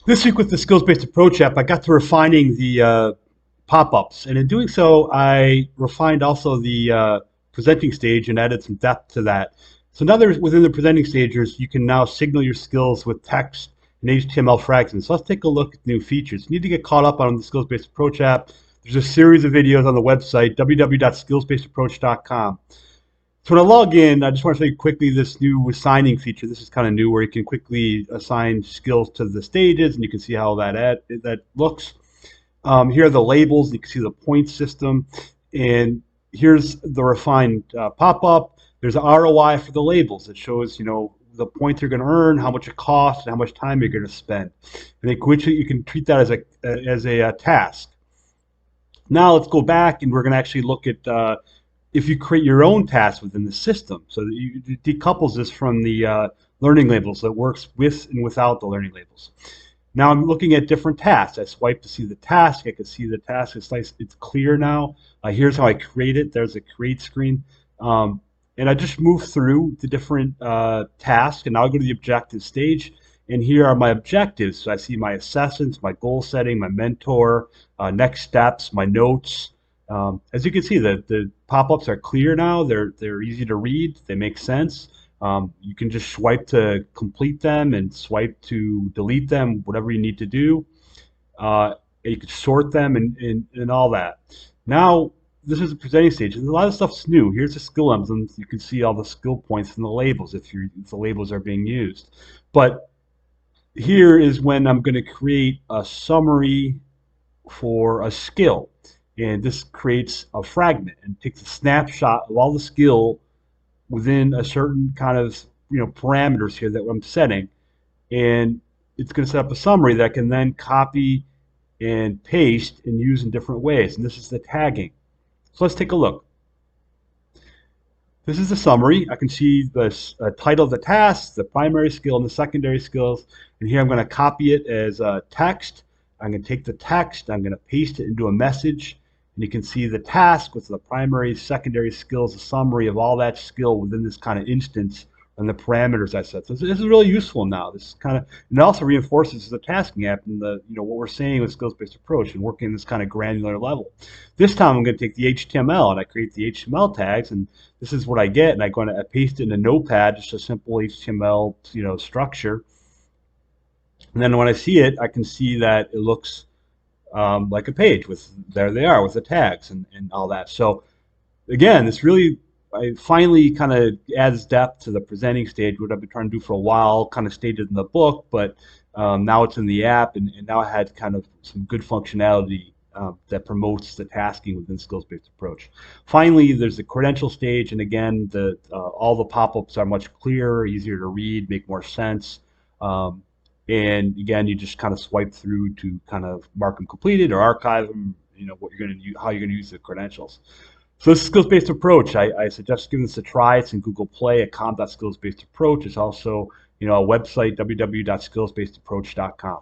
This week with the skills-based approach app, I got to refining the pop-ups, and in doing so, I refined also the presenting stage and added some depth to that. So now there's within the presenting stages, you can now signal your skills with text and HTML fragments. So let's take a look at new features. You need to get caught up on the skills-based approach app. There's a series of videos on the website www.skillsbasedapproach.com. So when I log in, I just want to show you quickly this new assigning feature. This is kind of new, where you can quickly assign skills to the stages, and you can see how that looks. Here are the labels. You can see the point system, and here's the refined pop-up. There's an ROI for the labels. It shows the points you're going to earn, how much it costs, and how much time you're going to spend. And then you can treat that as a task. Now let's go back, and we're going to actually look at if you create your own tasks within the system. So it decouples this from the learning labels. So it works with and without the learning labels. Now I'm looking at different tasks. I swipe to see the task. I can see the task. It's nice. It's clear now. Here's how I create it. There's a create screen. And I just move through the different tasks, and now I go to the objective stage. And here are my objectives. So I see my assessments, my goal setting, my mentor, next steps, my notes. As you can see, the pop-ups are clear now. They're easy to read. They make sense. You can just swipe to complete them and swipe to delete them, whatever you need to do. You can sort them and all that. Now, this is the presenting stage. And a lot of stuff's new. Here's the skill emblems. You can see all the skill points and the labels if the labels are being used. But here is when I'm going to create a summary for a skill. And this creates a fragment and takes a snapshot of all the skill within a certain kind of parameters here that I'm setting, and it's going to set up a summary that I can then copy and paste and use in different ways. And this is the tagging. So let's take a look. This is the summary. I can see the title of the task, the primary skill, and the secondary skills. And here I'm going to copy it as text. I'm going to take the text. I'm going to paste it into a message. And you can see the task with the primary, secondary skills, a summary of all that skill within this kind of instance and the parameters I set. So this is really useful now. This kind of, and it also reinforces the tasking app and the what we're saying with skills-based approach and working this kind of granular level. This time I'm going to take the HTML and I create the HTML tags, and this is what I get, and I'm going to paste it in a notepad, just a simple HTML structure. And then when I see it, I can see that it looks like a page with, there they are with the tags and all that. So again, this really, I finally kind of adds depth to the presenting stage, what I've been trying to do for a while, kind of stated in the book, but now it's in the app, and now I had kind of some good functionality that promotes the tasking within skills-based approach. Finally, there's the credential stage, and again, all the pop-ups are much clearer, easier to read, make more sense. And again, you just kind of swipe through to kind of mark them completed or archive them, what you're going to use, how you're going to use the credentials. So this skills-based approach, I suggest giving this a try. It's in Google Play at com.skillsbasedapproach. It's also, a website, www.skillsbasedapproach.com.